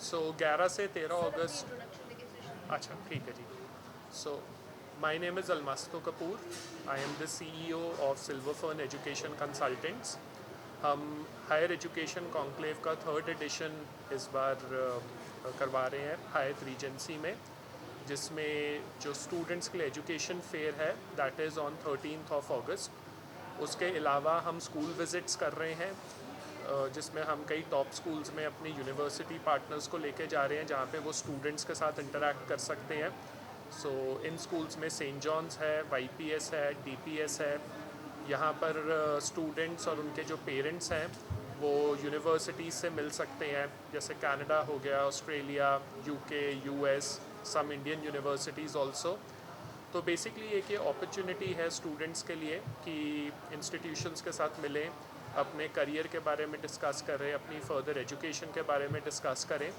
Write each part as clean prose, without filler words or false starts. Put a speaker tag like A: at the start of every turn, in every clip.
A: सो 11 से 13 अगस्त। अच्छा ठीक है जी। So my name is Almasto Kapoor. I am the CEO of silver fern education consultants. हम हायर एजुकेशन कॉन्क्लेव का थर्ड एडिशन इस बार करवा रहे हैं हायर रीजेंसी में, जिसमें जो स्टूडेंट्स के लिए एजुकेशन फेयर है that is on 13th of अगस्त। उसके अलावा हम स्कूल विज़िट्स कर रहे हैं, जिसमें हम कई टॉप स्कूल्स में अपने यूनिवर्सिटी पार्टनर्स को लेके जा रहे हैं जहाँ पे वो स्टूडेंट्स के साथ इंटरेक्ट कर सकते हैं। सो इन स्कूल्स में सेंट जॉन्स है, YPS है, DPS है। यहाँ पर स्टूडेंट्स और उनके जो पेरेंट्स हैं वो यूनिवर्सिटीज़ से मिल सकते हैं, जैसे कनाडा हो गया, Australia, UK, US, some Indian universities also. तो बेसिकली एक ये अपॉर्चुनिटी है स्टूडेंट्स के लिए कि इंस्टीट्यूशंस के साथ मिलें, अपने करियर के बारे में डिस्कस करें, अपनी फर्दर एजुकेशन के बारे में डिस्कस करें,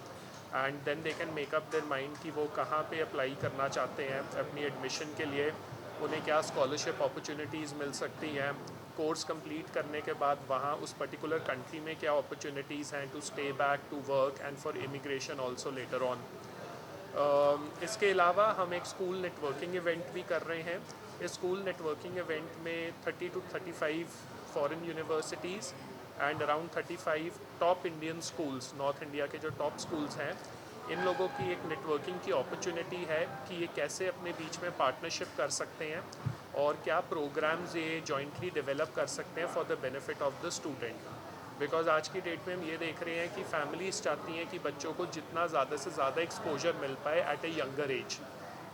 A: and then they can make up their mind कि वो कहाँ पे अप्लाई करना चाहते हैं अपनी एडमिशन के लिए, उन्हें क्या स्कॉलरशिप अपॉर्चुनिटीज़ मिल सकती हैं, कोर्स कंप्लीट करने के बाद वहाँ उस पर्टिकुलर कंट्री में क्या अपॉर्चुनिटीज़ हैं to stay back, to work and for immigration also later on. इसके अलावा हम एक स्कूल नेटवर्किंग इवेंट भी कर रहे हैं। इस स्कूल नेटवर्किंग इवेंट में 30 to 35 foreign universities and around 35 top Indian schools, north India के जो टॉप स्कूल्स हैं, इन लोगों की एक नेटवर्किंग की अपॉर्चुनिटी है कि ये कैसे अपने बीच में पार्टनरशिप कर सकते हैं और क्या प्रोग्राम्स ये जॉइंटली डेवलप कर सकते हैं for the benefit of the student. Because आज की डेट में हम ये देख रहे हैं कि फैमिलीज चाहती हैं कि बच्चों को जितना ज़्यादा से ज़्यादा एक्सपोजर मिल पाए at a younger age.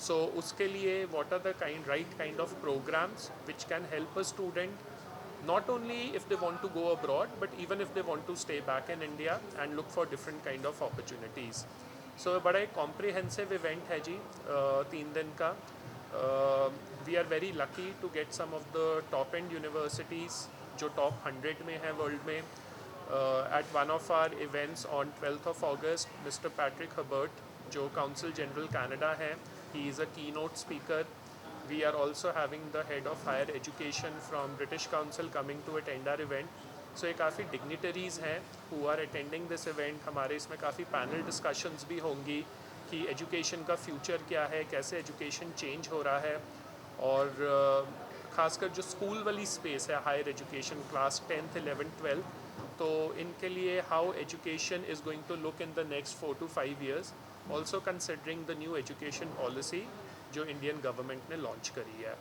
A: So उसके लिए what are the right kind of programmes which can help a student not only if they want to go abroad but even if they want to stay back in India and look for different kind of opportunities. So बड़ा एक comprehensive event है जी, 3 दिन का। We are very lucky to get some of the top end universities जो top 100 में है world में। At one of our events on 12th of August, mister Patrick Hubert जो काउंसिल जनरल कनाडा हैं, he is a keynote speaker. We are also having the head of higher education from British Council coming to attend our event. So ये काफ़ी dignitaries हैं who are attending this event। हमारे इसमें काफ़ी panel discussions भी होंगी कि education का फ्यूचर क्या है, कैसे एजुकेशन चेंज हो रहा है, और ख़ासकर जो स्कूल वाली स्पेस है higher education class 10th 11th 12th, तो इनके लिए how education is going to look in the next 4 to 5 years, also considering the new education policy जो इंडियन गवर्नमेंट ने लॉन्च करी है।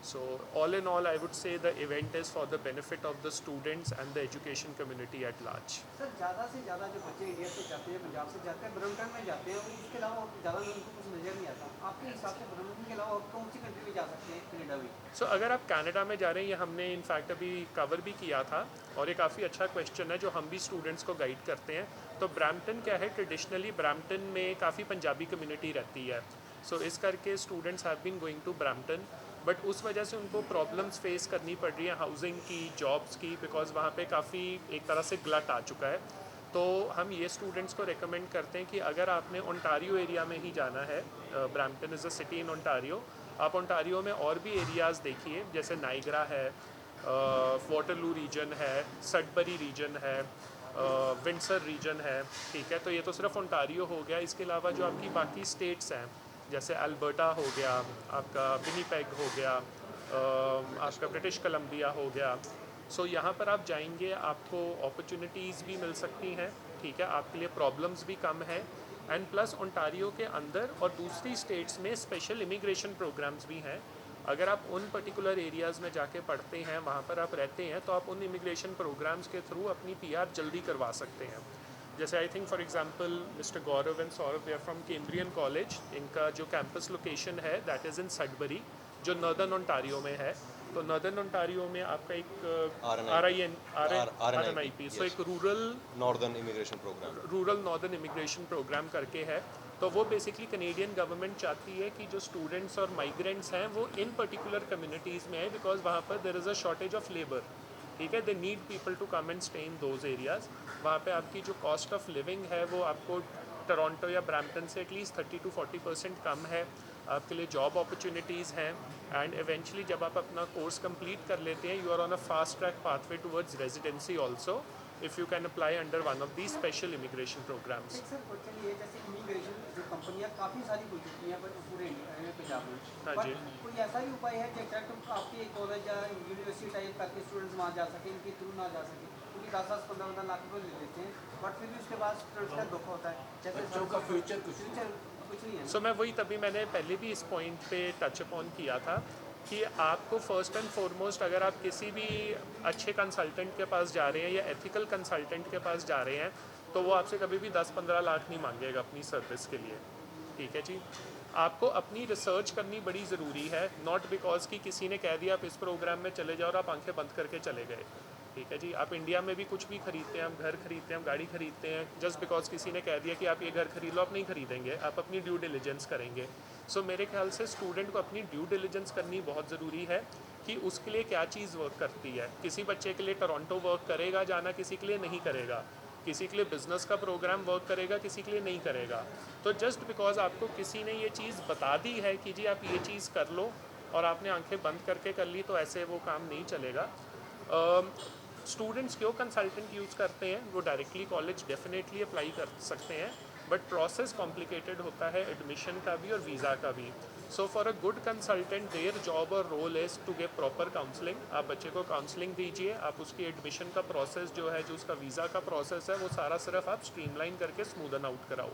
A: So all in all I would say the event is for the benefit of the students and the education community at large.
B: Sir ज़्यादा से ज़्यादा जो बच्चे India से जाते हैं, पंजाब से जाते हैं, ब्रम्पटन में जाते हैं, उसके अलावा ज़्यादा लोगों को कुछ नज़र नहीं आता। आपके हिसाब से ब्रम्पटन के अलावा कौन सी कंट्री में जा सकते हैं कनाडा में?
A: सो अगर आप कनाडा में जा रहे हैं, ये हमने इनफैक्ट अभी कवर भी किया था, और ये काफ़ी अच्छा क्वेश्चन है जो हम भी स्टूडेंट्स को गाइड करते हैं। तो ब्रैम्पटन क्या है, ट्रेडिशनली ब्रैम्पटन में काफ़ी पंजाबी कम्युनिटी रहती है। सो इस करके students have been going to Brampton, but उस वजह से उनको प्रॉब्लम्स फेस करनी पड़ रही है हाउसिंग की, जॉब्स की, बिकॉज वहाँ पे काफ़ी एक तरह से ग्लट आ चुका है। तो हम ये स्टूडेंट्स को रेकमेंड करते हैं कि अगर आपने ओंटारियो एरिया में ही जाना है, Brampton is a city in Ontario, आप ओंटारियो में और भी एरियाज़ देखिए, जैसे नाइग्रा है, वाटरलू रीजन है, सडबरी रीजन है, विंडसर रीजन है। ठीक है, तो ये तो सिर्फ ओंटारियो हो गया। इसके अलावा जो आपकी बाकी स्टेट्स हैं, जैसे अल्बर्टा हो गया, आपका विनीपेग हो गया, आपका ब्रिटिश कोलंबिया हो गया। सो यहाँ पर आप जाएंगे, आपको अपॉर्चुनिटीज़ भी मिल सकती हैं। ठीक है, आपके लिए प्रॉब्लम्स भी कम है, एंड प्लस ओंटारियो के अंदर और दूसरी स्टेट्स में स्पेशल इमिग्रेशन प्रोग्राम्स भी हैं। अगर आप उन पर्टिकुलर एरियाज़ में जाके पढ़ते हैं, वहाँ पर आप रहते हैं, तो आप उन इमिग्रेशन प्रोग्राम्स के थ्रू अपनी PR जल्दी करवा सकते हैं। जैसे I think for example mister Gaurav and Saurabh, they are from Cambrian College. इनका जो कैंपस लोकेशन है दैट इज़ इन सडबरी, जो नॉर्दर्न ओंटारियो में है। तो नॉर्दर्न ओंटारियो में आपका एक RNIP, सो एक रूरल नॉर्दर्न इमिग्रेशन प्रोग्राम करके है। तो वो बेसिकली कैनेडियन गवर्नमेंट चाहती है कि जो स्टूडेंट्स और माइग्रेंट्स हैं वो इन पर्टिकुलर कम्युनिटीज़ में है, बिकॉज वहाँ पर there is a shortage of labour. ठीक है, they need people to come and stay in those areas. वहाँ पे आपकी जो कॉस्ट ऑफ लिविंग है वो आपको टोरंटो या ब्रैम्पटन से एटलीस्ट 30 to 40% कम है। आपके लिए जॉब अपॉर्चुनिटीज़ हैं, एंड इवेंचुअली जब आप अपना कोर्स कंप्लीट कर लेते हैं, you are on a fast track pathway towards residency also. if you can apply under one of these special immigration programs.
B: Sir question ये है, जैसे इमिग्रेशन जो कंपनियां काफ़ी सारी खुल चुकी हैं पूरे इंडिया में, पंजाब में,
A: हाँ
B: बट
A: जी।
B: कोई ऐसा भी उपाय है कि डायरेक्ट आपके कॉलेज या यूनिवर्सिटी टाइप करके स्टूडेंट्स वहाँ जा सकें, इनके थ्रू ना जा सके, क्योंकि 10-15 लाख रुपये ले लेते हैं, बट फिर भी उसके बाद स्टूडेंट्स का धोखा होता है, जैसे
C: बच्चों का फ्यूचर कुछ
B: कुछ नहीं है।
A: सो मैं वही तभी मैंने पहले भी इस पॉइंट पे टच अपॉन किया था कि आपको फर्स्ट एंड फॉरमोस्ट अगर आप किसी भी अच्छे कंसल्टेंट के पास जा रहे हैं या एथिकल कंसल्टेंट के पास जा रहे हैं तो वो आपसे कभी भी 10-15 लाख नहीं मांगेगा अपनी सर्विस के लिए, ठीक है जी। आपको अपनी रिसर्च करनी बड़ी ज़रूरी है, नॉट बिकॉज कि किसी ने कह दिया आप इस प्रोग्राम में चले जाओ और आप आंखें बंद करके चले गए, ठीक है जी। आप इंडिया में भी कुछ भी खरीदते हैं, हम घर खरीदते हैं, हम गाड़ी खरीदते हैं, जस्ट बिकॉज किसी ने कह दिया कि आप ये घर खरीद लो, आप नहीं खरीदेंगे, आप अपनी ड्यू डिलिजेंस करेंगे। सो मेरे ख्याल से स्टूडेंट को अपनी ड्यू डिलिजेंस करनी बहुत ज़रूरी है कि उसके लिए क्या चीज़ वर्क करती है। किसी बच्चे के लिए टोरंटो वर्क करेगा जाना, किसी के लिए नहीं करेगा, किसी के लिए बिजनेस का प्रोग्राम वर्क करेगा, किसी के लिए नहीं करेगा। तो जस्ट बिकॉज आपको किसी ने ये चीज़ बता दी है कि जी आप ये चीज़ कर लो और आपने आंखें बंद करके कर ली, तो ऐसे वो काम नहीं चलेगा। स्टूडेंट्स क्यों कंसल्टेंट यूज़ करते हैं, वो डायरेक्टली कॉलेज डेफिनेटली अप्लाई कर सकते हैं, बट प्रोसेस कॉम्प्लिकेटेड होता है एडमिशन का भी और वीज़ा का भी। So for a good consultant their job और role is to give proper counselling. आप बच्चे को काउंसलिंग दीजिए, आप उसकी एडमिशन का प्रोसेस जो है, जो उसका वीज़ा का प्रोसेस है, वो सारा सिर्फ आप स्ट्रीमलाइन करके स्मूदन आउट कराओ।